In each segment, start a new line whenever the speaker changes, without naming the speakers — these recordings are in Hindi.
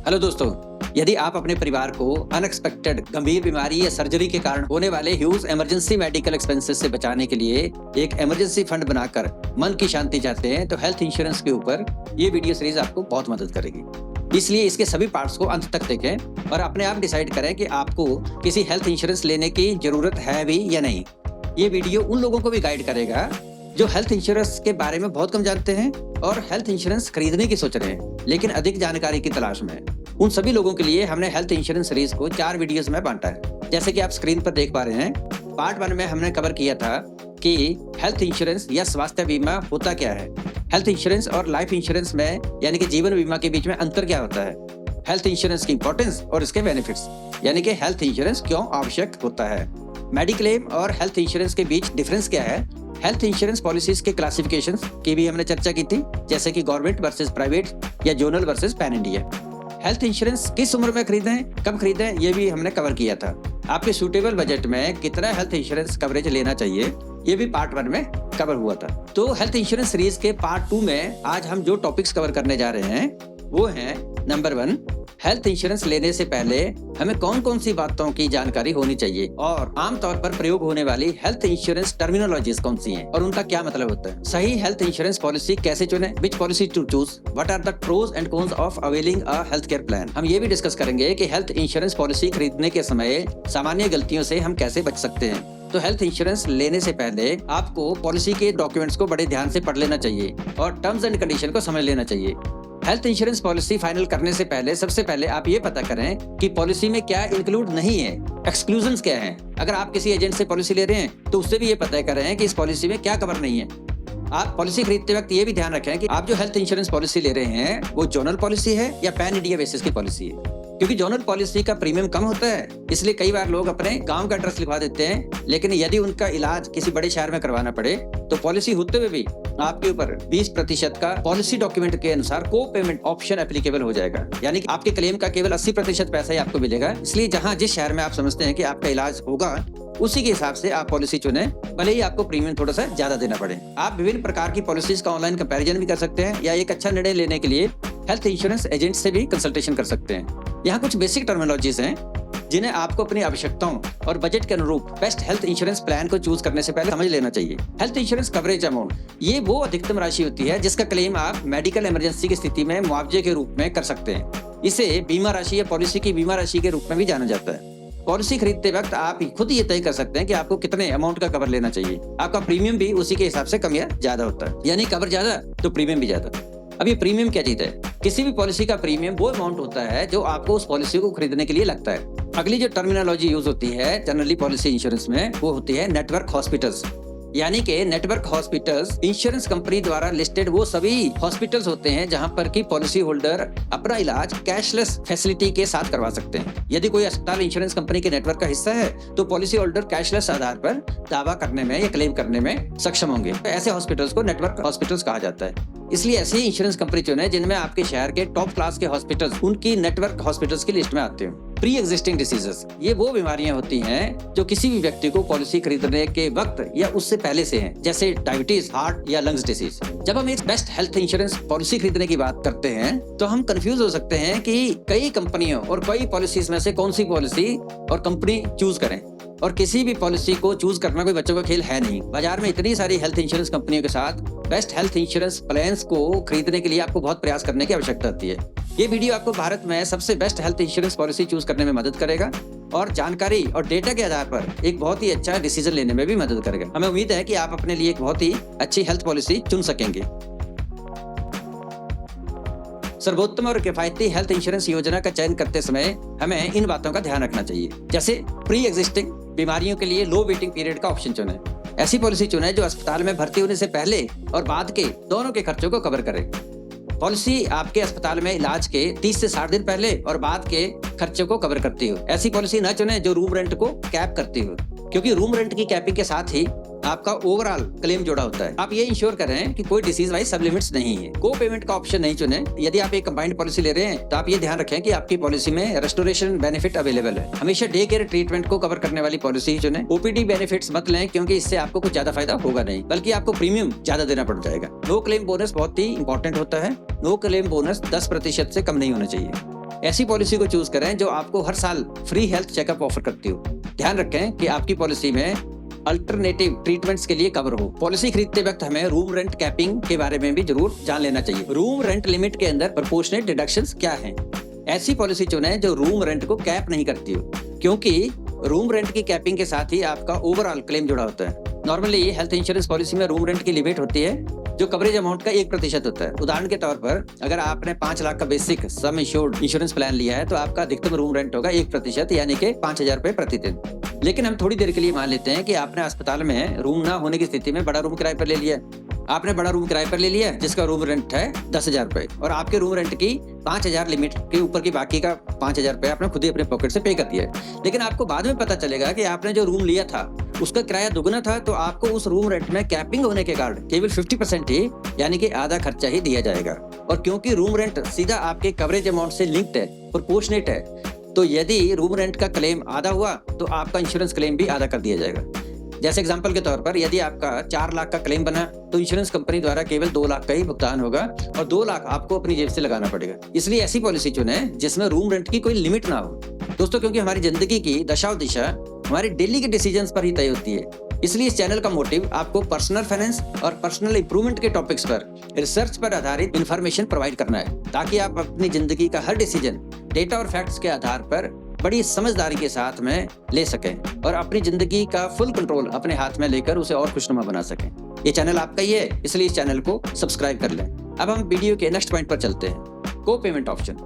हेलो दोस्तों, यदि आप अपने परिवार को अनएक्सपेक्टेड गंभीर बीमारी या सर्जरी के कारण होने वाले ह्यूज इमरजेंसी मेडिकल एक्सपेंसेस से बचाने के लिए एक इमरजेंसी फंड बनाकर मन की शांति चाहते हैं तो हेल्थ इंश्योरेंस के ऊपर ये वीडियो सीरीज आपको बहुत मदद करेगी। इसलिए इसके सभी पार्ट्स को अंत तक देखें और अपने आप डिसाइड करें कि आपको किसी हेल्थ इंश्योरेंस लेने की जरूरत है भी या नहीं। ये वीडियो उन लोगों को भी गाइड करेगा जो हेल्थ इंश्योरेंस के बारे में बहुत कम जानते हैं और हेल्थ इंश्योरेंस खरीदने की सोच रहे हैं लेकिन अधिक जानकारी की तलाश में। उन सभी लोगों के लिए हमने हेल्थ इंश्योरेंस सीरीज को 4 वीडियोस में बांटा है। जैसे कि आप स्क्रीन पर देख पा रहे हैं, पार्ट 1 में हमने कवर किया था कि हेल्थ इंश्योरेंस या स्वास्थ्य बीमा होता क्या है, हेल्थ इंश्योरेंस और लाइफ इंश्योरेंस में यानी कि जीवन बीमा के बीच में अंतर क्या होता है, हेल्थ इंश्योरेंस की इंपॉर्टेंस और इसके बेनिफिट्स यानी कि हेल्थ इंश्योरेंस क्यों आवश्यक होता है, मेडिक्लेम और हेल्थ इंश्योरेंस के बीच डिफरेंस क्या है, हेल्थ इंश्योरेंस पॉलिसीज के क्लासिफिकेशंस की भी हमने चर्चा की थी, जैसे कि गवर्नमेंट वर्सेस प्राइवेट या zonal versus pan India. Health insurance किस उम्र में खरीदें, कब खरीदें, ये भी हमने कवर किया था। आपके सूटेबल बजट में कितना हेल्थ इंश्योरेंस कवरेज लेना चाहिए, ये भी पार्ट 1 में कवर हुआ था। तो हेल्थ इंश्योरेंस सीरीज के पार्ट 2 में आज हम जो टॉपिक्स कवर करने जा रहे हैं वो हैं नंबर 1, हेल्थ इंश्योरेंस लेने से पहले हमें कौन कौन सी बातों की जानकारी होनी चाहिए और आमतौर पर प्रयोग होने वाली हेल्थ इंश्योरेंस टर्मिनोलॉजीज कौन सी हैं और उनका क्या मतलब होता है, सही हेल्थ इंश्योरेंस पॉलिसी कैसे चुनें, which policy to choose, what are the pros and cons of availing a health care plan. हम ये भी डिस्कस करेंगे कि हेल्थ इंश्योरेंस पॉलिसी खरीदने के समय सामान्य गलतियों से हम कैसे बच सकते हैं। तो हेल्थ इंश्योरेंस लेने से पहले आपको पॉलिसी के डॉक्यूमेंट्स को बड़े ध्यान से पढ़ लेना चाहिए और टर्म्स एंड कंडीशन को समझ लेना चाहिए। हेल्थ इंश्योरेंस पॉलिसी फाइनल करने से पहले सबसे पहले आप ये पता करें कि पॉलिसी में क्या इंक्लूड नहीं है, एक्सक्लूजन्स क्या हैं। अगर आप किसी एजेंट से पॉलिसी ले रहे हैं तो उससे भी ये पता करें कि इस पॉलिसी में क्या कवर नहीं है। आप पॉलिसी खरीदते वक्त ये भी ध्यान रखें कि आप जो हेल्थ इंश्योरेंस पॉलिसी ले रहे हैं वो जोनल पॉलिसी है या पैन इंडिया बेसिस की पॉलिसी है, क्योंकि जोनल पॉलिसी का प्रीमियम कम होता है, इसलिए कई बार लोग अपने गांव का एड्रेस लिखवा देते हैं, लेकिन यदि उनका इलाज किसी बड़े शहर में करवाना पड़े तो पॉलिसी होते हुए भी आपके ऊपर 20% का पॉलिसी डॉक्यूमेंट के अनुसार को पेमेंट ऑप्शन एप्लीकेबल हो जाएगा, यानी कि आपके क्लेम का केवल 80% पैसा ही आपको मिलेगा। इसलिए जहां जिस शहर में आप समझते हैं कि आपका इलाज होगा उसी के हिसाब से आप पॉलिसी चुने, भले ही आपको प्रीमियम थोड़ा सा ज्यादा देना पड़े। आप विभिन्न प्रकार की पॉलिसीज का ऑनलाइन कंपैरिजन भी कर सकते हैं या एक अच्छा निर्णय लेने के लिए हेल्थ इंश्योरेंस एजेंट से भी कंसल्टेशन कर सकते हैं। यहाँ कुछ बेसिक टर्मिनोलॉजीज हैं जिन्हें आपको अपनी आवश्यकताओं और बजट के अनुरूप बेस्ट हेल्थ इंश्योरेंस प्लान को चूज करने से पहले समझ लेना चाहिए। हेल्थ इंश्योरेंस कवरेज अमाउंट, ये वो अधिकतम राशि होती है जिसका क्लेम आप मेडिकल इमरजेंसी की स्थिति में मुआवजे के रूप में कर सकते हैं। इसे बीमा राशि या पॉलिसी की बीमा राशि के रूप में भी जाना जाता है। पॉलिसी खरीदते वक्त आप खुद ये तय कर सकते हैं कि आपको कितने अमाउंट का कवर लेना चाहिए। आपका प्रीमियम भी उसी के हिसाब से कम या ज्यादा होता है, यानी कवर ज्यादा तो प्रीमियम भी ज्यादा। अब ये प्रीमियम क्या चीज है? किसी भी पॉलिसी का प्रीमियम वो अमाउंट होता है जो आपको उस पॉलिसी को खरीदने के लिए लगता है। अगली जो टर्मिनोलॉजी यूज होती है जनरली पॉलिसी इंश्योरेंस में वो होती है नेटवर्क हॉस्पिटल्स, यानी कि नेटवर्क हॉस्पिटल्स इंश्योरेंस कंपनी द्वारा लिस्टेड वो सभी हॉस्पिटल्स होते हैं जहां पर की पॉलिसी होल्डर अपना इलाज कैशलेस फैसिलिटी के साथ करवा सकते हैं। यदि कोई अस्पताल इंश्योरेंस कंपनी के नेटवर्क का हिस्सा है तो पॉलिसी होल्डर कैशलेस आधार पर दावा करने में या क्लेम करने में सक्षम होंगे। ऐसे हॉस्पिटल्स को नेटवर्क हॉस्पिटल्स कहा जाता है। इसलिए ऐसी इंश्योरेंस कंपनी चुने जिनमें आपके शहर के टॉप क्लास के हॉस्पिटल्स उनकी नेटवर्क हॉस्पिटल्स की लिस्ट में आते हैं। प्री एग्जिस्टिंग डिसीजेस, ये वो बीमारियां होती हैं जो किसी भी व्यक्ति को पॉलिसी खरीदने के वक्त या उससे पहले से हैं, जैसे डायबिटीज, हार्ट या लंग्स डिसीज। जब हम एक बेस्ट हेल्थ इंश्योरेंस पॉलिसी खरीदने की बात करते हैं तो हम कंफ्यूज हो सकते हैं कि कई कंपनियों और कई पॉलिसीज में से कौन सी पॉलिसी और कंपनी चूज करें, और किसी भी पॉलिसी को चूज करना कोई बच्चों का खेल है नहीं। बाजार में इतनी सारी हेल्थ इंश्योरेंस कंपनियों के साथ बेस्ट हेल्थ इंश्योरेंस प्लान्स को खरीदने के लिए आपको बहुत प्रयास करने की आवश्यकता होती है। ये वीडियो आपको भारत में सबसे best health insurance policy choose करने में मदद करेगा और जानकारी और डेटा के आधार पर एक बहुत ही अच्छा डिसीजन लेने में भी मदद करेगा। हमें उम्मीद है कि आप अपने लिए एक बहुत ही अच्छी हेल्थ पॉलिसी चुन सकेंगे। सर्वोत्तम और किफायती हेल्थ इंश्योरेंस योजना का चयन करते समय हमें इन बातों का ध्यान रखना चाहिए, जैसे प्री एग्जिस्टिंग बीमारियों के लिए लो वेटिंग पीरियड का ऑप्शन चुनें। ऐसी पॉलिसी चुनें जो अस्पताल में भर्ती होने से पहले और बाद के दोनों के खर्चों को कवर करे। पॉलिसी आपके अस्पताल में इलाज के 30 से 60 दिन पहले और बाद के खर्चों को कवर करती हो। ऐसी पॉलिसी न चुनें जो रूम रेंट को कैप करती हो, क्योंकि रूम रेंट की कैपिंग के साथ ही आपका ओवरऑल क्लेम जुड़ा होता है। आप ये इंश्योर करें कि कोई डिसीज वाइज सब लिमिट्स नहीं है। को पेमेंट का ऑप्शन नहीं चुने। यदि आप एक कंबाइंड पॉलिसी ले रहे हैं तो आप ये ध्यान रखें कि आपकी पॉलिसी में रेस्टोरेशन बेनिफिट अवेलेबल है। हमेशा डे केयर ट्रीटमेंट को कवर करने वाली पॉलिसी ही चुने। ओपीडी बेनिफिट्स मत लें, क्योंकि इससे आपको कुछ ज्यादा फायदा होगा नहीं, बल्कि आपको प्रीमियम ज्यादा देना पड़ जाएगा। नो क्लेम बोनस बहुत ही इंपॉर्टेंट होता है। नो क्लेम बोनस 10% से कम नहीं होना चाहिए। ऐसी पॉलिसी को चूज करें जो आपको हर साल फ्री हेल्थ चेकअप ऑफर करती हो। ध्यान रखें कि आपकी पॉलिसी में अल्टरनेटिव ट्रीटमेंट्स के लिए कवर हो। पॉलिसी खरीदते वक्त हमें रूम रेंट कैपिंग के बारे में भी जरूर जान लेना चाहिए। रूम रेंट लिमिट के अंदर प्रोपोर्शनेट डिडक्शंस क्या हैं? ऐसी पॉलिसी चुनें जो रूम रेंट को कैप नहीं करती हो, क्योंकि रूम रेंट की कैपिंग के साथ ही आपका ओवरऑल क्लेम जुड़ा होता है। नॉर्मली हेल्थ इंश्योरेंस पॉलिसी में रूम रेंट की लिमिट होती है जो कवरेज अमाउंट का 1% होता है। उदाहरण के तौर पर अगर आपने 5 लाख का basic sum insured insurance plan लिया है तो आपका अधिकतम रूम रेंट होगा 1%, यानी कि 5,000 रुपए प्रतिदिन। लेकिन हम थोड़ी देर के लिए मान लेते हैं कि आपने अस्पताल में रूम ना होने की स्थिति में बड़ा रूम किराए पर ले लिया। आपने बड़ा रूम किराए पर ले लिया जिसका रूम रेंट है 10,000 रुपए, और आपके रूम रेंट की 5,000 लिमिट के ऊपर की बाकी का 5,000 रुपए आपने खुद ही अपने पॉकेट से पे कर दिया है। लेकिन आपको बाद में पता चलेगा कि आपने जो रूम लिया था उसका किराया दुगना था, तो आपको उस रूम रेंट में कैपिंग होने के कारण केवल 50% ही, यानी कि आधा खर्चा ही दिया जाएगा। और क्योंकि रूम रेंट सीधा आपके कवरेज अमाउंट से लिंक्ड है, प्रोपोर्शनेट है, तो यदि रूम रेंट का क्लेम आधा हुआ तो आपका इंश्योरेंस क्लेम भी आधा कर दिया जाएगा। जैसे एग्जांपल के तौर पर यदि आपका 4 लाख का क्लेम बना तो इंश्योरेंस कंपनी द्वारा केवल 2 लाख का ही भुगतान होगा और 2 लाख आपको अपनी जेब से लगाना पड़ेगा। इसलिए ऐसी पॉलिसी चुनें जिसमें रूम रेंट की कोई लिमिट ना हो। दोस्तों, क्योंकि हमारी जिंदगी की दशा और दिशा हमारी डेली के डिसीजंस पर ही तय होती है, इसलिए इस चैनल का मोटिव आपको पर्सनल फाइनेंस और पर्सनल इंप्रूवमेंट के टॉपिक्स पर रिसर्च पर आधारित इंफॉर्मेशन प्रोवाइड करना है, ताकि आप अपनी जिंदगी का हर डिसीजन डेटा और फैक्ट्स के आधार पर बड़ी समझदारी के साथ में ले सकें और अपनी जिंदगी का फुल कंट्रोल अपने हाथ में लेकर उसे और खुशनुमा बना सकें। ये चैनल आपका ही है, इसलिए इस चैनल को सब्सक्राइब कर लें। अब हम वीडियो के नेक्स्ट पॉइंट पर चलते हैं। को पेमेंट ऑप्शन।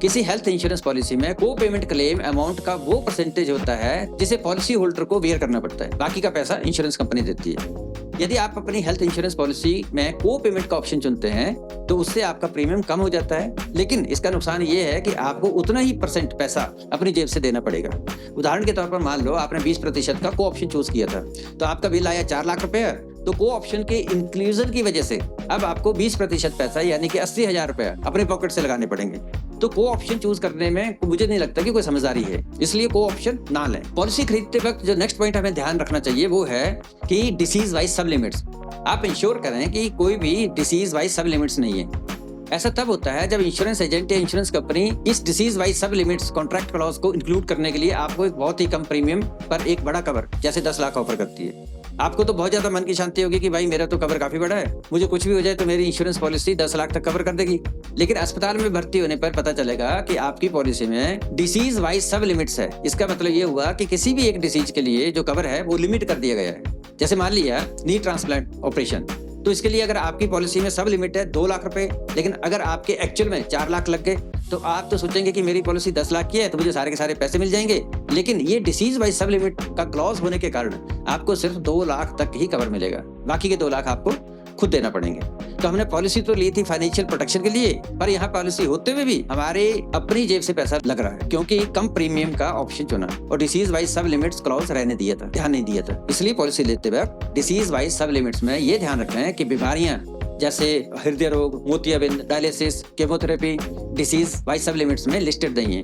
किसी हेल्थ इंश्योरेंस पॉलिसी में को पेमेंट क्लेम अमाउंट का वो परसेंटेज होता है जिसे पॉलिसी होल्डर को बेयर करना पड़ता है, बाकी का पैसा इंश्योरेंस कंपनी देती है। यदि आप अपनी हेल्थ इंश्योरेंस पॉलिसी में को पेमेंट का ऑप्शन चुनते हैं तो उससे आपका प्रीमियम कम हो जाता है, लेकिन इसका नुकसान ये है कि आपको उतना ही % पैसा अपनी जेब से देना पड़ेगा। उदाहरण के तौर पर मान लो आपने 20% का को ऑप्शन चूज किया था, तो आपका बिल आया 4 लाख रुपए, तो को ऑप्शन के इंक्लूजन की वजह से अब आपको 20% पैसा यानी कि 80,000 रुपए अपने पॉकेट से लगाने पड़ेंगे। तो को ऑप्शन चूज करने में मुझे नहीं लगता कि कोई समझदारी है, इसलिए को ऑप्शन ना लें। पॉलिसी खरीदते वक्त जो नेक्स्ट पॉइंट हमें ध्यान रखना चाहिए वो है कि डिसीज वाइज सब लिमिट्स। आप इंश्योर करें कि कोई भी डिसीज वाइज सब लिमिट्स नहीं है। ऐसा तब होता है जब इंश्योरेंस एजेंट या इंश्योरेंस कंपनी इस डिसीज वाइज सब लिमिट्स कॉन्ट्रैक्ट क्लॉज को इंक्लूड करने के लिए आपको एक बहुत ही कम प्रीमियम पर एक बड़ा कवर जैसे 10 लाख ऑफर करती है। आपको तो बहुत ज्यादा मन की शांति होगी कि भाई मेरा तो कवर काफी बड़ा है, मुझे कुछ भी हो जाए तो मेरी इंश्योरेंस पॉलिसी 10 लाख तक कवर कर देगी। लेकिन अस्पताल में भर्ती होने पर पता चलेगा कि आपकी पॉलिसी में डिसीज वाइज सब लिमिट्स है। इसका मतलब ये हुआ कि किसी भी एक डिसीज के लिए जो कवर है वो लिमिट कर दिया गया है। जैसे मान लिया नी ट्रांसप्लांट ऑपरेशन, तो इसके लिए अगर आपकी पॉलिसी में सब लिमिट है 2 लाख रुपए, लेकिन अगर आपके एक्चुअल में 4 लाख लग गए तो आप तो सोचेंगे कि मेरी पॉलिसी 10 लाख की है तो मुझे सारे के सारे पैसे मिल जाएंगे, लेकिन ये डिसीज वाइज सब लिमिट का क्लॉज होने के कारण आपको सिर्फ 2 लाख तक ही कवर मिलेगा, बाकी के 2 लाख आपको खुद देना पड़ेंगे। तो हमने पॉलिसी तो ली थी फाइनेंशियल प्रोटेक्शन के लिए, पर यहाँ पॉलिसी होते हुए भी हमारे अपनी जेब से पैसा लग रहा है क्योंकि कम प्रीमियम का ऑप्शन चुना और डिसीज वाइज सब लिमिट्स क्लॉज रहने दिया था, ध्यान नहीं दिया था। इसलिए पॉलिसी लेते वक्त डिसीज वाइज सब लिमिट्स में ये ध्यान रखें कि बीमारियां जैसे हृदय रोग, मोतियाबिंद, डायलिसिस, केमोथेरेपी डिसीज वाइज सब लिमिट्स में लिस्टेड नहीं है,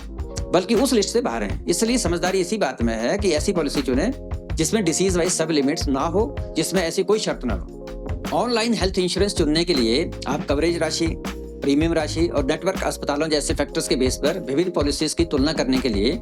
बल्कि उस लिस्ट से बाहर है। इसलिए समझदारी इसी बात में है कि ऐसी पॉलिसी चुने जिसमें डिसीज वाइज सब लिमिट्स ना हो, जिसमें ऐसी कोई शर्त ना हो। ऑनलाइन हेल्थ इंश्योरेंस चुनने के लिए आप कवरेज राशि, प्रीमियम राशि और नेटवर्क अस्पतालों जैसे फैक्टर्स के बेस पर विभिन्न पॉलिसीज की तुलना करने के लिए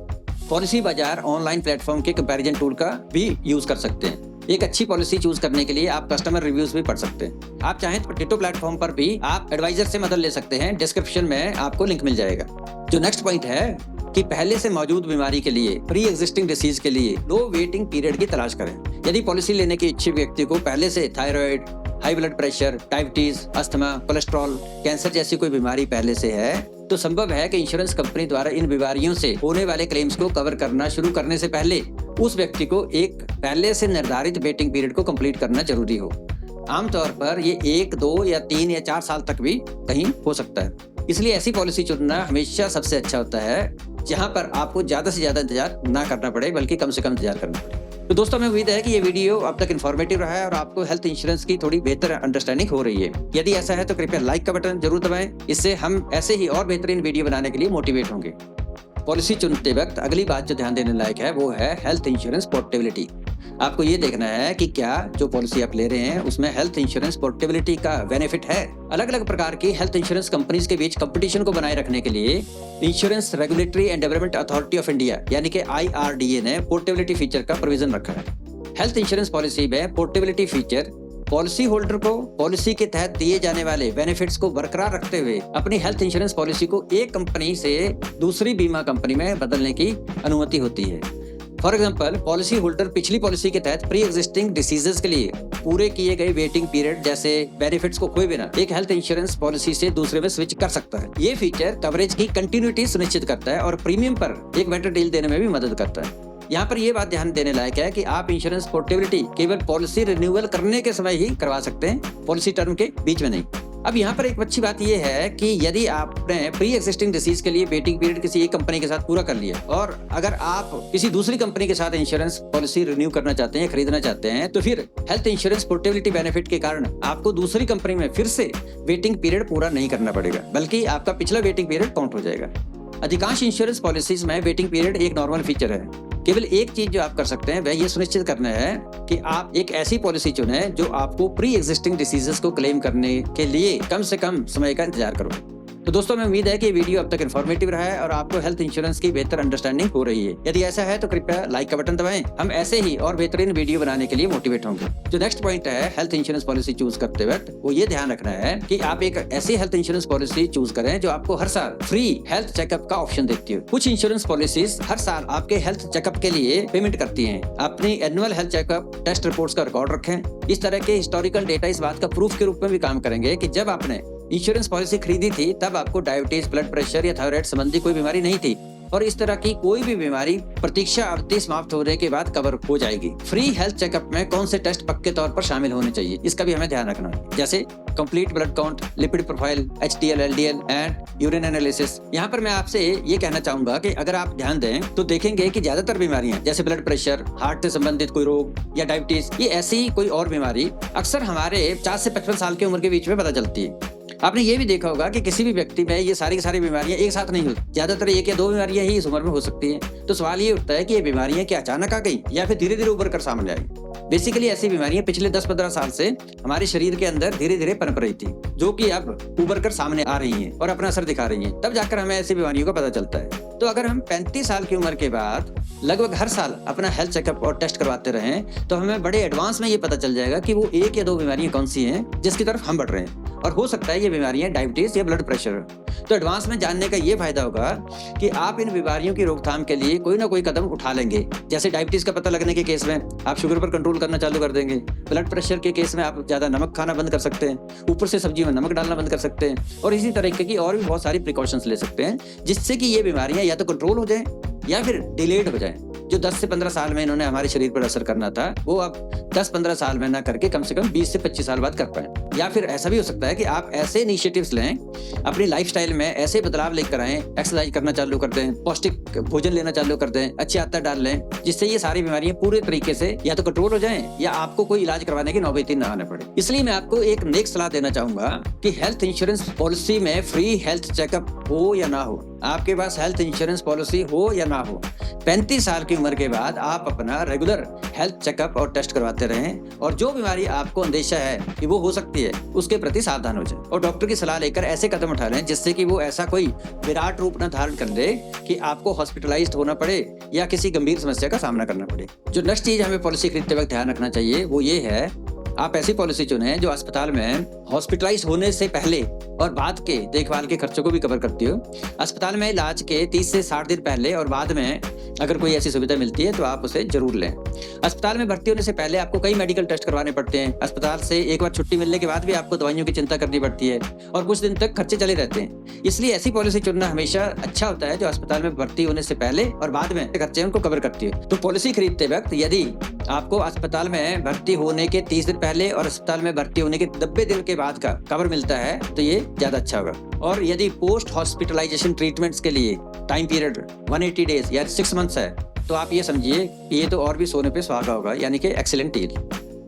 पॉलिसी बाजार ऑनलाइन प्लेटफॉर्म के कंपैरिजन टूल का भी यूज कर सकते हैं। एक अच्छी पॉलिसी चूज करने के लिए आप कस्टमर रिव्यूज भी पढ़ सकते हैं। आप चाहें तो टिटो प्लेटफॉर्म पर भी आप एडवाइजर से मदद ले सकते हैं, डिस्क्रिप्शन में आपको लिंक मिल जाएगा। जो नेक्स्ट पॉइंट है कि पहले से मौजूद बीमारी के लिए, प्री एग्जिस्टिंग डिसीज के लिए लो वेटिंग पीरियड की तलाश करें। यदि पॉलिसी लेने के इच्छुक व्यक्ति को पहले से thyroid, high blood pressure, diabetes, asthma, cholesterol, cancer जैसी कोई बीमारी पहले से है तो संभव है कि इंश्योरेंस कंपनी द्वारा इन बीमारियों से होने वाले क्लेम्स को कवर करना शुरू करने से पहले उस व्यक्ति को एक पहले से निर्धारित वेटिंग पीरियड को कंप्लीट करना जरूरी हो। आमतौर पर ये 1, 2 या 3 या 4 साल तक भी कहीं हो सकता है। इसलिए ऐसी पॉलिसी चुनना हमेशा सबसे अच्छा होता है जहां पर आपको ज्यादा से ज्यादा इंतजार ना करना पड़े, बल्कि कम से कम इंतजार करना पड़े। तो दोस्तों, हमें उम्मीद है कि ये वीडियो अब तक इन्फॉर्मेटिव रहा है और आपको हेल्थ इंश्योरेंस की थोड़ी बेहतर अंडरस्टैंडिंग हो रही है। यदि ऐसा है तो कृपया लाइक का बटन जरूर दबाएं, इससे हम ऐसे ही और बेहतरीन वीडियो बनाने के लिए मोटिवेट होंगे। पॉलिसी चुनते वक्त अगली बात जो ध्यान देने लायक है वो है हेल्थ इंश्योरेंस पोर्टेबिलिटी। आपको ये देखना है कि क्या जो पॉलिसी आप ले रहे हैं उसमें हेल्थ इंश्योरेंस पोर्टेबिलिटी का बेनिफिट है। अलग अलग प्रकार की हेल्थ इंश्योरेंस कंपनीज के बीच कंपटीशन को बनाए रखने के लिए insurance regulatory and development authority of India यानी कि IRDA ने पोर्टेबिलिटी फीचर का प्रोविजन रखा है। हेल्थ इंश्योरेंस पॉलिसी में पोर्टेबिलिटी फीचर पॉलिसी होल्डर को पॉलिसी के तहत दिए जाने वाले बेनिफिट्स को बरकरार रखते हुए अपनी हेल्थ इंश्योरेंस पॉलिसी को एक कंपनी से दूसरी बीमा कंपनी में बदलने की अनुमति होती है। फॉर एग्जाम्पल, पॉलिसी होल्डर पिछली पॉलिसी के तहत प्री एग्जिस्टिंग डिसीजेस के लिए पूरे किए गए वेटिंग पीरियड जैसे बेनिफिट्स को खोए बिना एक हेल्थ इंश्योरेंस पॉलिसी से दूसरे में स्विच कर सकता है। ये फीचर कवरेज की कंटिन्यूटी सुनिश्चित करता है और प्रीमियम पर एक बेटर डील देने में भी मदद करता है। यहाँ पर यह बात ध्यान देने लायक है कि आप इंश्योरेंस पोर्टेबिलिटी केवल पॉलिसी रिन्यूअल करने के समय ही करवा सकते हैं, पॉलिसी टर्म के बीच में नहीं। अब यहाँ पर एक अच्छी बात यह है कि यदि आपने प्री एक्जिस्टिंग डिसीज के लिए वेटिंग पीरियड किसी एक कंपनी के साथ पूरा कर लिया और अगर आप किसी दूसरी कंपनी के साथ इंश्योरेंस पॉलिसी रिन्यू करना चाहते हैं, खरीदना चाहते हैं, तो फिर हेल्थ इंश्योरेंस पोर्टेबिलिटी बेनिफिट के कारण आपको दूसरी कंपनी में फिर से वेटिंग पीरियड पूरा नहीं करना पड़ेगा, बल्कि आपका पिछला वेटिंग पीरियड काउंट हो जाएगा। अधिकांश इंश्योरेंस पॉलिसीज में वेटिंग पीरियड एक नॉर्मल फीचर है। केवल एक चीज जो आप कर सकते हैं वह ये सुनिश्चित करना है कि आप एक ऐसी पॉलिसी चुने जो आपको प्री एग्जिस्टिंग डिसीजेस को क्लेम करने के लिए कम से कम समय का इंतजार करो। तो दोस्तों, मैं उम्मीद है कि ये वीडियो अब तक इन्फॉर्मेटिव रहा है और आपको हेल्थ इंश्योरेंस की बेहतर अंडरस्टैंडिंग हो रही है। यदि ऐसा है तो कृपया लाइक का बटन दबाएं। हम ऐसे ही और बेहतरीन वीडियो बनाने के लिए मोटिवेट होंगे। जो नेक्स्ट पॉइंट है हेल्थ इंश्योरेंस पॉलिसी चूज करते वक्त, वो ये ध्यान रखना है कि आप एक ऐसी हेल्थ इंश्योरेंस पॉलिसी चूज करें जो आपको हर साल फ्री हेल्थ चेकअप का ऑप्शन देती हो। कुछ इंश्योरेंस पॉलिसीज हर साल आपके हेल्थ चेकअप के लिए पेमेंट करती हैं। अपनी annual health checkup test reports का रिकॉर्ड रखें। इस तरह के हिस्टोरिकल डेटा इस बात का प्रूफ के रूप में भी काम करेंगे कि जब आपने इंश्योरेंस पॉलिसी खरीदी थी तब आपको डायबिटीज, ब्लड प्रेशर या थायराइड संबंधी कोई बीमारी नहीं थी और इस तरह की कोई भी बीमारी प्रतीक्षा अवधि समाप्त होने के बाद कवर हो जाएगी। फ्री हेल्थ चेकअप में कौन से टेस्ट पक्के तौर पर शामिल होने चाहिए, इसका भी हमें ध्यान रखना है, जैसे complete blood count, lipid profile, HDL, LDL and urine analysis. यहाँ पर मैं आपसे ये कहना चाहूंगा कि अगर आप ध्यान दें तो देखेंगे कि ज्यादातर बीमारियां जैसे ब्लड प्रेशर, हार्ट से संबंधित कोई रोग या डायबिटीज, ये ऐसी कोई और बीमारी अक्सर हमारे 40 से 55 साल की उम्र के बीच में पता चलती है। आपने ये भी देखा होगा कि किसी भी व्यक्ति में ये सारी की सारी बीमारियां एक साथ नहीं होती, ज्यादातर एक या दो बीमारियां ही इस उम्र में हो सकती हैं। तो सवाल ये उठता है कि ये बीमारियां क्या अचानक आ गई या फिर धीरे धीरे उभर कर सामने आई। बेसिकली ऐसी बीमारियां पिछले 10-15 साल से हमारे शरीर के अंदर धीरे धीरे पनप रही थी, जो कि अब उभर कर सामने आ रही हैं और अपना असर दिखा रही हैं। तब जाकर हमें ऐसी बीमारियों का पता चलता है। तो अगर हम 35 साल की उम्र के बाद लगभग हर साल अपना हेल्थ चेकअप और टेस्ट करवाते रहें तो हमें बड़े एडवांस में ये पता चल जाएगा कि वो एक या दो बीमारियां कौन सी हैं जिसकी तरफ हम बढ़ रहे हैं, और हो सकता है ये बीमारियां डायबिटीज या ब्लड प्रेशर। तो एडवांस में जानने का ये फायदा होगा कि आप इन बीमारियों की रोकथाम के लिए कोई ना कोई कदम उठा लेंगे। जैसे डायबिटीज का पता लगने के केस में आप शुगर पर कंट्रोल करना चालू कर देंगे, ब्लड प्रेशर के केस में आप ज्यादा नमक खाना बंद कर सकते हैं, ऊपर से सब्जी में नमक डालना बंद कर सकते हैं, और इसी तरीके की और भी बहुत सारी प्रिकॉशंस ले सकते हैं जिससे कि ये बीमारियां या तो कंट्रोल हो जाएं या फिर डिलेड हो जाएं। जो 10 से 15 साल में इन्होंने हमारे शरीर पर असर करना था वो अब 10-15 साल में ना करके कम से कम 20 से 25 साल बाद कर पाए। या फिर ऐसा भी हो सकता है कि आप ऐसे इनिशिएटिव्स लें, अपनी लाइफस्टाइल में ऐसे बदलाव लेकर आएं, एक्सरसाइज करना चालू कर दें, पौष्टिक भोजन लेना चालू कर दें, अच्छी आदत डाल लें, जिससे ये सारी बीमारियां पूरे तरीके से या तो कंट्रोल हो जाएं या आपको कोई इलाज करवाने की नौबत ही ना आने पड़े। इसलिए मैं आपको एक नेक सलाह देना चाहूंगा कि हेल्थ इंश्योरेंस पॉलिसी में फ्री हेल्थ चेकअप हो या ना हो, आपके पास हेल्थ इंश्योरेंस पॉलिसी हो या ना हो, 35 साल की उम्र के बाद आप अपना रेगुलर हेल्थ चेकअप और टेस्ट करवाते रहें और जो बीमारी आपको अंदेशा है कि वो हो सकती है उसके प्रति सावधान हो जाए और डॉक्टर की सलाह लेकर ऐसे कदम उठा लें जिससे कि वो ऐसा कोई विराट रूप न धारण कर ले कि आपको हॉस्पिटलाइज्ड होना पड़े या किसी गंभीर समस्या का सामना करना पड़े। जो नेक्स्ट चीज हमें पॉलिसी खरीदते वक्त ध्यान रखना चाहिए वो ये है, आप ऐसी पॉलिसी चुनें जो अस्पताल में हॉस्पिटलाइज होने से पहले और बाद के देखभाल के खर्चों को भी कवर करती हो। अस्पताल में इलाज के 30 से 60 दिन पहले और बाद में अगर कोई ऐसी सुविधा मिलती है तो आप उसे जरूर लें। अस्पताल में भर्ती होने से पहले आपको कई मेडिकल टेस्ट करवाने पड़ते हैं। अस्पताल से एक बार छुट्टी मिलने के बाद भी आपको दवाइयों की चिंता करनी पड़ती है और कुछ दिन तक खर्चे चले रहते हैं। इसलिए ऐसी पॉलिसी चुनना हमेशा अच्छा होता है जो अस्पताल में भर्ती होने से पहले और बाद में खर्चे उनको कवर करती है। तो पॉलिसी खरीदते वक्त यदि आपको अस्पताल में भर्ती होने के 30 दिन पहले और अस्पताल में भर्ती होने के 90 दिन के बाद का कवर मिलता है तो ये ज्यादा अच्छा होगा। और यदि पोस्ट हॉस्पिटलाइजेशन ट्रीटमेंट्स के लिए टाइम पीरियड 180 डेज या 6 मंथ्स है तो आप ये समझिए कि ये तो और भी सोने पे सुहागा होगा, यानी कि एक्सीलेंट डील।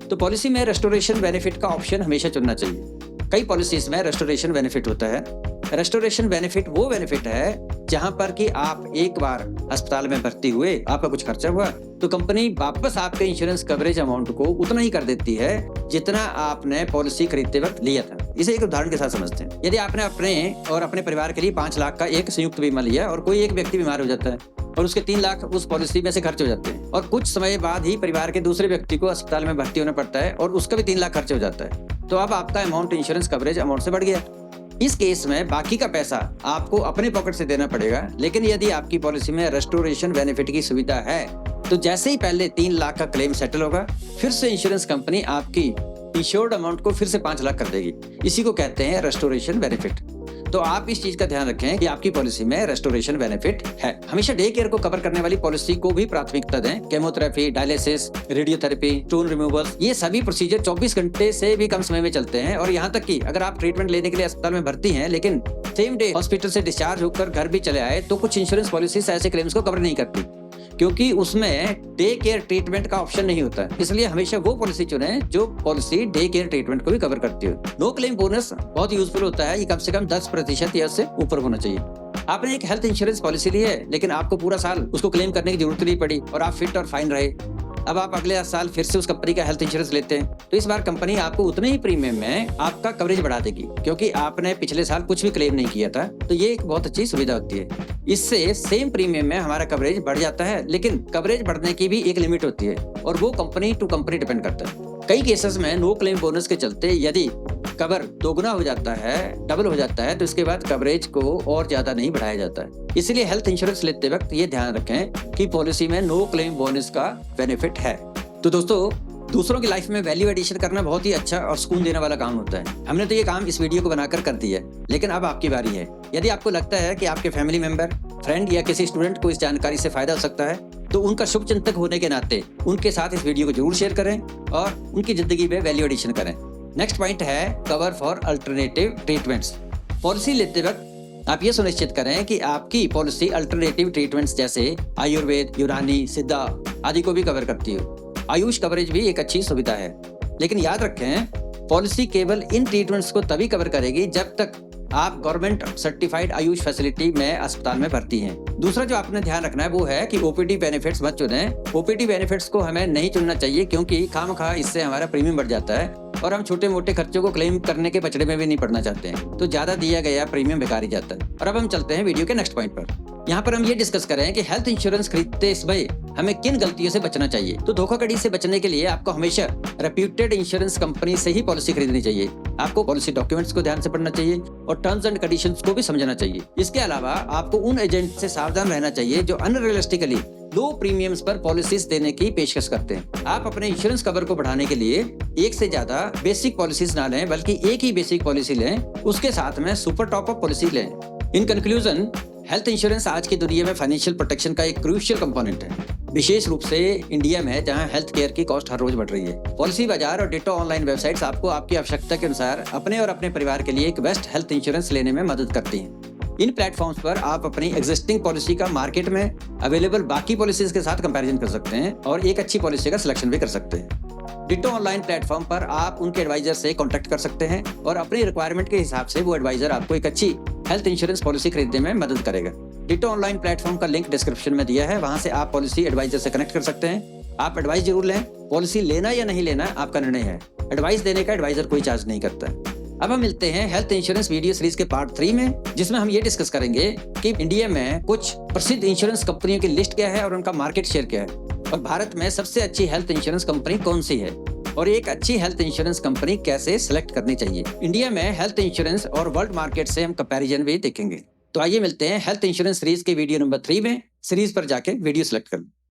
तो पॉलिसी में रेस्टोरेशन बेनिफिट का ऑप्शन हमेशा चुनना चाहिए। कई पॉलिसीज में रेस्टोरेशन बेनिफिट होता है रेस्टोरेशन बेनिफिट वो बेनिफिट है जहां पर कि आप एक बार अस्पताल में भर्ती हुए, आपका कुछ खर्चा हुआ, तो कंपनी वापस आपके इंश्योरेंस कवरेज अमाउंट को उतना ही कर देती है जितना आपने पॉलिसी खरीदते वक्त लिया था। इसे एक उदाहरण के साथ समझते हैं। यदि आपने अपने और अपने परिवार के लिए 5 लाख का एक संयुक्त बीमा लिया और कोई एक व्यक्ति बीमार हो जाता है और उसके 3 लाख उस पॉलिसी में से खर्च हो जाते हैं और कुछ समय बाद ही परिवार के दूसरे व्यक्ति को अस्पताल में भर्ती होना पड़ता है और उसका भी 3 लाख खर्च हो जाता है, तो अब आपका अमाउंट इंश्योरेंस कवरेज अमाउंट से बढ़ गया। इस केस में बाकी का पैसा आपको अपने पॉकेट से देना पड़ेगा, लेकिन यदि आपकी पॉलिसी में रेस्टोरेशन बेनिफिट की सुविधा है तो जैसे ही पहले 3 लाख का क्लेम सेटल होगा, फिर से इंश्योरेंस कंपनी आपकी इंश्योर्ड अमाउंट को फिर से 5 लाख कर देगी। इसी को कहते हैं रेस्टोरेशन बेनिफिट। तो आप इस चीज का ध्यान रखें कि आपकी पॉलिसी में रेस्टोरेशन बेनिफिट है। हमेशा डे केयर को कवर करने वाली पॉलिसी को भी प्राथमिकता दें। Chemotherapy, dialysis, radiotherapy, stone removal, ये सभी प्रोसीजर 24 घंटे से भी कम समय में चलते हैं और यहाँ तक कि अगर आप ट्रीटमेंट लेने के लिए अस्पताल में भर्ती हैं लेकिन सेम डे हॉस्पिटल से डिस्चार्ज होकर घर भी चले आए, तो कुछ इंश्योरेंस पॉलिसीज ऐसे क्लेम्स को कवर नहीं करती क्योंकि उसमें डे केयर ट्रीटमेंट का ऑप्शन नहीं होता है। इसलिए हमेशा वो पॉलिसी चुनें जो पॉलिसी डे केयर ट्रीटमेंट को भी कवर करती हो। नो क्लेम बोनस बहुत यूजफुल होता है, ये कम से कम 10% या उससे ऊपर होना चाहिए। आपने एक हेल्थ इंश्योरेंस पॉलिसी ली है लेकिन आपको पूरा साल उसको क्लेम करने की जरूरत नहीं पड़ी और आप फिट और फाइन रहे, अब आप अगले साल फिर से उस कंपनी का हेल्थ इंश्योरेंस लेते हैं, तो इस बार कंपनी आपको उतने ही प्रीमियम में आपका कवरेज बढ़ा देगी क्योंकि आपने पिछले साल कुछ भी क्लेम नहीं किया था। तो ये एक बहुत अच्छी सुविधा होती है। इससे सेम प्रीमियम में हमारा कवरेज बढ़ जाता है, लेकिन कवरेज बढ़ने की भी एक लिमिट होती है और वो कंपनी टू कंपनी डिपेंड करता है। कई केसेस में नो क्लेम बोनस के चलते यदि कवर दोगुना हो जाता है, डबल हो जाता है, तो इसके बाद कवरेज को और ज्यादा नहीं बढ़ाया जाता है। इसलिए हेल्थ इंश्योरेंस लेते वक्त ये ध्यान रखें कि पॉलिसी में नो क्लेम बोनस का बेनिफिट है। तो दोस्तों, दूसरों की लाइफ में वैल्यू एडिशन करना बहुत ही अच्छा और सुकून देने वाला काम होता है। हमने तो ये काम इस वीडियो को बनाकर कर दिया है, लेकिन अब आपकी बारी है। यदि आपको लगता है कि आपके फैमिली मेंबर, फ्रेंड या किसी स्टूडेंट को इस जानकारी से फायदा हो सकता है, तो उनका शुभ चिंतक होने के नाते उनके साथ इस वीडियो को जरूर शेयर करें और उनकी जिंदगी में वैल्यू एडिशन करें। नेक्स्ट पॉइंट है cover for alternative treatments. Policy लेते वक्त आप ये सुनिश्चित करें कि आपकी पॉलिसी अल्टरनेटिव ट्रीटमेंट्स जैसे आयुर्वेद, यूनानी, सिद्धा आदि को भी कवर करती हो। आयुष कवरेज भी एक अच्छी सुविधा है, लेकिन याद रखें पॉलिसी केवल इन ट्रीटमेंट्स को तभी कवर करेगी जब तक आप गवर्नमेंट सर्टिफाइड आयुष फैसिलिटी में अस्पताल में भर्ती हैं। दूसरा जो आपने ध्यान रखना है वो है कि ओपीडी बेनिफिट्स मत चुनें। ओपीडी बेनिफिट्स को हमें नहीं चुनना चाहिए क्योंकि खामखा इससे हमारा प्रीमियम बढ़ जाता है और हम छोटे मोटे खर्चों को क्लेम करने के पचड़े में भी नहीं पड़ना चाहते हैं, तो ज्यादा दिया गया प्रीमियम बेकार ही जाता है। और अब हम चलते हैं वीडियो के नेक्स्ट पॉइंट पर। यहाँ पर हम ये डिस्कस करें कि हेल्थ इंश्योरेंस खरीदते समय हमें किन गलतियों से बचना चाहिए। तो धोखाधड़ी से बचने के लिए आपको हमेशा रेप्यूटेड इंश्योरेंस कंपनी से ही पॉलिसी खरीदनी चाहिए। आपको पॉलिसी डॉक्यूमेंट्स को ध्यान से पढ़ना चाहिए और टर्म्स एंड कंडीशंस को भी समझना चाहिए। इसके अलावा आपको उन एजेंट से सावधान रहना चाहिए जो अनरियलिस्टिकली लो प्रीमियम्स पर पॉलिसीज देने की पेशकश करते हैं। आप अपने इंश्योरेंस कवर को बढ़ाने के लिए एक से ज्यादा बेसिक पॉलिसीज ना लें, बल्कि एक ही बेसिक पॉलिसी लें, उसके साथ में सुपर टॉप अप पॉलिसी लें। इन कंक्लूजन, हेल्थ इंश्योरेंस आज की दुनिया में फाइनेंशियल प्रोटेक्शन का एक क्रूशियल कंपोनेंट है, विशेष रूप से इंडिया में जहां हेल्थ केयर की कॉस्ट हर रोज बढ़ रही है। पॉलिसी बाजार और डिटो ऑनलाइन वेबसाइट्स आपको आपकी आवश्यकता के अनुसार अपने और अपने परिवार के लिए एक बेस्ट हेल्थ इंश्योरेंस लेने में मदद करती हैं। इन प्लेटफॉर्म्स पर आप अपनी एग्जिस्टिंग पॉलिसी का मार्केट में अवेलेबल बाकी पॉलिसीज के साथ कंपैरिजन कर सकते हैं और एक अच्छी पॉलिसी का सिलेक्शन भी कर सकते हैं। डिटो ऑनलाइन प्लेटफॉर्म पर आप उनके एडवाइजर से कांटेक्ट कर सकते हैं और अपनी रिक्वायरमेंट के हिसाब से वो एडवाइजर आपको एक अच्छी हेल्थ इंश्योरेंस पॉलिसी खरीदने में मदद करेगा। डिटो ऑनलाइन प्लेटफॉर्म का लिंक डिस्क्रिप्शन में दिया है, वहां से आप पॉलिसी एडवाइजर से कनेक्ट कर सकते हैं। आप एडवाइस जरूर लें, पॉलिसी लेना या नहीं लेना आपका निर्णय है। एडवाइस देने का एडवाइजर कोई चार्ज नहीं करता। अब हम मिलते हैं हेल्थ इंश्योरेंस वीडियो सीरीज के पार्ट 3 में, जिसमें हम ये डिस्कस करेंगे कि इंडिया में कुछ प्रसिद्ध इंश्योरेंस कंपनियों की लिस्ट क्या है और उनका मार्केट शेयर क्या है, और भारत में सबसे अच्छी हेल्थ इंश्योरेंस कंपनी कौन सी है, और एक अच्छी हेल्थ इंश्योरेंस कंपनी कैसे सिलेक्ट करनी चाहिए। इंडिया में हेल्थ इंश्योरेंस और वर्ल्ड मार्केट से हम कंपैरिजन भी देखेंगे। तो आइए मिलते हैं हेल्थ इंश्योरेंस सीरीज के वीडियो नंबर 3 में। सीरीज पर जाके वीडियो सिलेक्ट करें।